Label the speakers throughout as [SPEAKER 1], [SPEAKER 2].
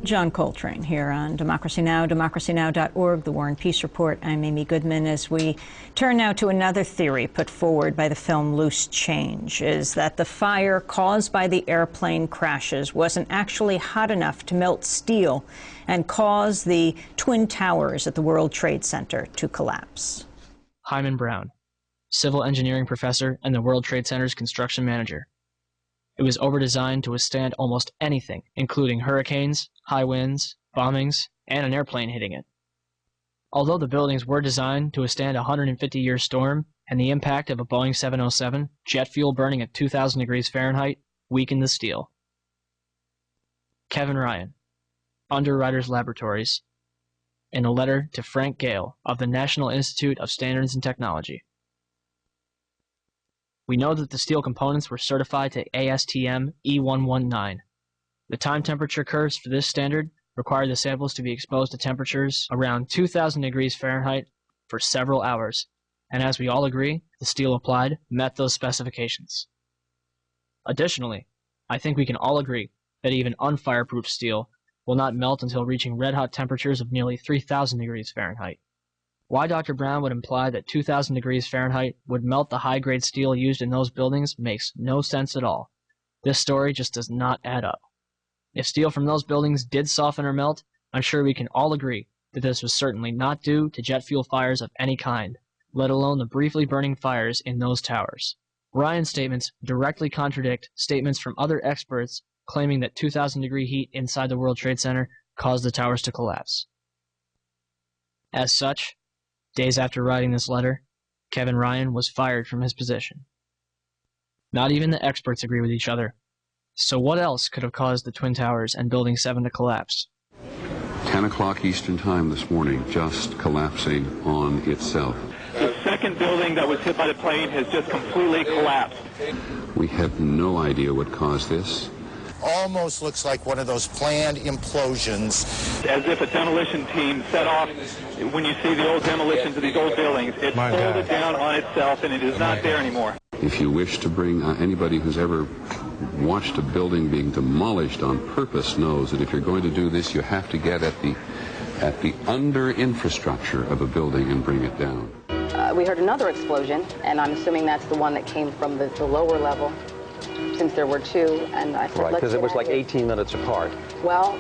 [SPEAKER 1] John Coltrane here on Democracy Now!, democracynow.org, The War and Peace Report. I'm Amy Goodman. As we turn now to another theory put forward by the film Loose Change, is that the fire caused by the airplane crashes wasn't actually hot enough to melt steel and cause the Twin Towers at the World Trade Center to collapse.
[SPEAKER 2] Hyman Brown, civil engineering professor and the World Trade Center's construction manager. It was over-designed to withstand almost anything, including hurricanes, high winds, bombings, and an airplane hitting it. Although the buildings were designed to withstand a 150-year storm and the impact of a Boeing 707, jet fuel burning at 2,000 degrees Fahrenheit weakened the steel. Kevin Ryan, Underwriters Laboratories, in a letter to Frank Gale of the National Institute of Standards and Technology. We know that the steel components were certified to ASTM E119. The time temperature curves for this standard require the samples to be exposed to temperatures around 2,000 degrees Fahrenheit for several hours, and as we all agree, the steel applied met those specifications. Additionally, I think we can all agree that even unfireproof steel will not melt until reaching red-hot temperatures of nearly 3,000 degrees Fahrenheit. Why Dr. Brown would imply that 2,000 degrees Fahrenheit would melt the high-grade steel used in those buildings makes no sense at all. This story just does not add up. If steel from those buildings did soften or melt, I'm sure we can all agree that this was certainly not due to jet fuel fires of any kind, let alone the briefly burning fires in those towers. Ryan's statements directly contradict statements from other experts claiming that 2,000-degree heat inside the World Trade Center caused the towers to collapse. As such, days after writing this letter, Kevin Ryan was fired from his position. Not even the experts agree with each other. So what else could have caused the Twin Towers and Building 7 to collapse?
[SPEAKER 3] 10 o'clock Eastern Time this morning, just collapsing on itself.
[SPEAKER 4] The second building that was hit by the plane has just completely collapsed.
[SPEAKER 3] We have no idea what caused this.
[SPEAKER 5] Almost looks like one of those planned implosions.
[SPEAKER 4] As if a demolition team set off. When you see the old demolitions of these old buildings, it folded down on itself and it is not there anymore.
[SPEAKER 3] If you wish to bring anybody who's ever watched a building being demolished on purpose knows that if you're going to do this, you have to get at the under infrastructure of a building and bring it down.
[SPEAKER 6] We heard another explosion, and I'm assuming that's the one that came from the lower level, since there were two, and I said,
[SPEAKER 7] right, because it was like 18 minutes apart.
[SPEAKER 6] Well,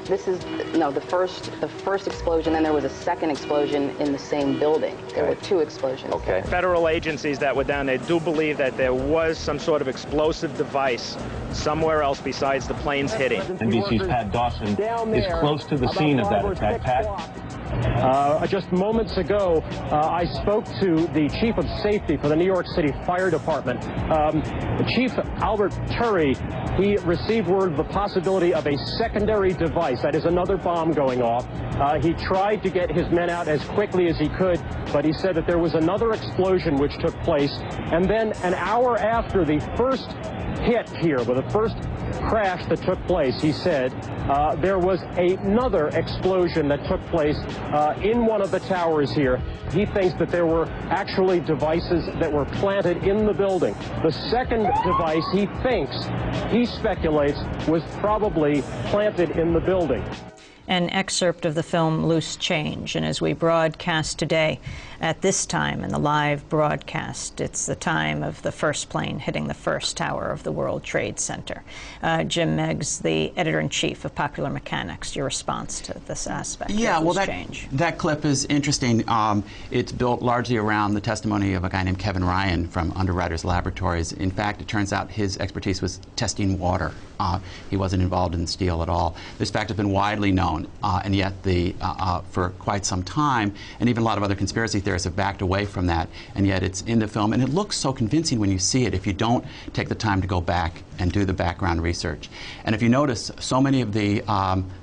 [SPEAKER 6] this is, no, the first explosion, then there was a second explosion in the same building. There were two explosions.
[SPEAKER 7] Okay.
[SPEAKER 8] Federal agencies that were down there do believe that there was some sort of explosive device somewhere else besides the planes hitting.
[SPEAKER 9] NBC's Pat Dawson is close to the scene of that attack. Pat?
[SPEAKER 10] Just moments ago, I spoke to the chief of safety for the New York City Fire Department. Chief Albert Turry, he received word of the possibility of a secondary device, that is another bomb going off. He tried to get his men out as quickly as he could, but he said that there was another explosion which took place. And then an hour after the first hit here, with the first crash that took place, he said, there was another explosion that took place in one of the towers here. He thinks that there were actually devices that were planted in the building. The second device, he speculates, was probably planted in the building.
[SPEAKER 1] An excerpt of the film Loose Change. And as we broadcast today, at this time in the live broadcast, it's the time of the first plane hitting the first tower of the World Trade Center. Jim Meigs, the editor-in-chief of Popular Mechanics, your response to this aspect of Loose Change.
[SPEAKER 11] That clip is interesting. It's built largely around the testimony of a guy named Kevin Ryan from Underwriters Laboratories. In fact, it turns out his expertise was testing water. He wasn't involved in steel at all. This fact has been widely known, and yet for quite some time, and even a lot of other conspiracy theorists have backed away from that, and yet it's in the film, and it looks so convincing when you see it if you don't take the time to go back and do the background research. And if you notice, so many of the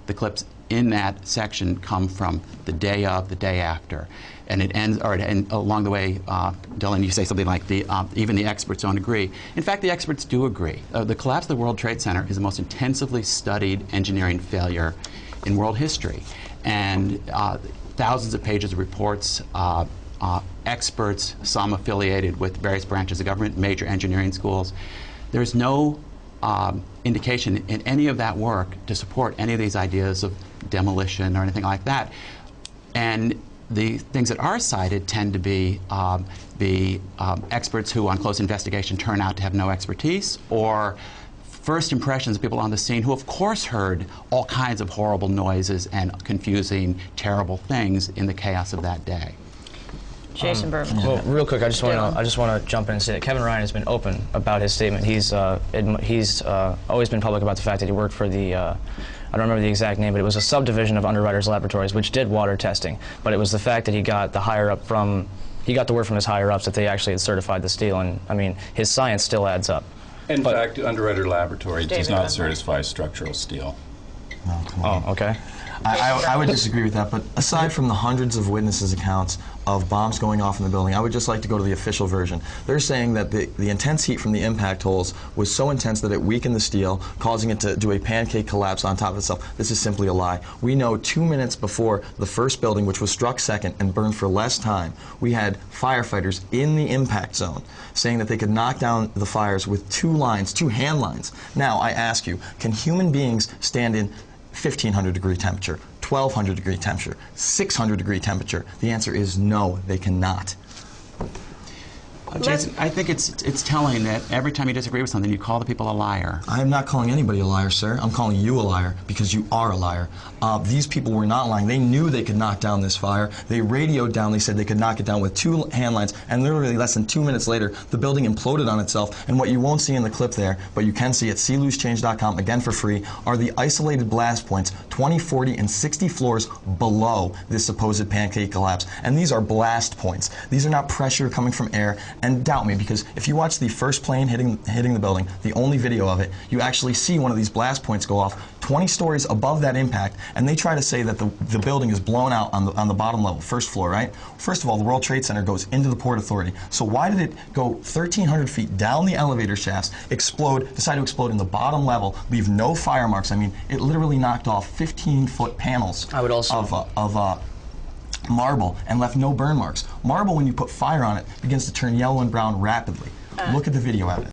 [SPEAKER 11] clips in that section come from the day of, the day after. And it ends, and along the way, Dylan, you say something like even the experts don't agree. In fact, the experts do agree. The collapse of the World Trade Center is the most intensively studied engineering failure in world history. And thousands of pages of reports, experts, some affiliated with various branches of government, major engineering schools. There's no indication in any of that work to support any of these ideas of demolition or anything like that. And the things that are cited tend to be experts who, on close investigation, turn out to have no expertise, or first impressions of people on the scene who, of course, heard all kinds of horrible noises and confusing, terrible things in the chaos of that day.
[SPEAKER 1] Jason Berman.
[SPEAKER 2] Well, real quick, I just want to jump in and say that Kevin Ryan has been open about his statement. He's always been public about the fact that he worked for the I don't remember the exact name, but it was a subdivision of Underwriters Laboratories, which did water testing. But it was the fact that he got the he got the word from his higher ups that they actually had certified the steel, and I mean, his science still adds up.
[SPEAKER 12] In fact, Underwriter Laboratory does not certify structural steel.
[SPEAKER 13] No, come on.
[SPEAKER 2] Oh, okay.
[SPEAKER 13] I would disagree with that, but aside from the hundreds of witnesses' accounts of bombs going off in the building, I would just like to go to the official version. They're saying that the intense heat from the impact holes was so intense that it weakened the steel, causing it to do a pancake collapse on top of itself. This is simply a lie. We know 2 minutes before the first building, which was struck second and burned for less time, we had firefighters in the impact zone saying that they could knock down the fires with 2 hand lines. Now, I ask you, can human beings stand in 1,500 degree temperature, 1,200 degree temperature, 600 degree temperature? The answer is no, they cannot.
[SPEAKER 11] Jason, I think it's telling that every time you disagree with something, you call the people a liar.
[SPEAKER 13] I'm not calling anybody a liar, sir. I'm calling you a liar because you are a liar. These people were not lying. They knew they could knock down this fire. They radioed down. They said they could knock it down with 2 hand lines, and literally less than 2 minutes later, the building imploded on itself. And what you won't see in the clip there, but you can see at sealoosechange.com, again for free, are the isolated blast points 20, 40, and 60 floors below this supposed pancake collapse. And these are blast points. These are not pressure coming from air. And doubt me, because if you watch the first plane hitting the building, the only video of it, you actually see one of these blast points go off 20 stories above that impact, and they try to say that the building is blown out on the bottom level, first floor, right? First of all, the World Trade Center goes into the Port Authority. So why did it go 1,300 feet down the elevator shafts, decide to explode in the bottom level, leave no fire marks? I mean, it literally knocked off 15-foot panels of marble and left no burn marks. Marble, when you put fire on it, begins to turn yellow and brown rapidly. Look at the video evidence.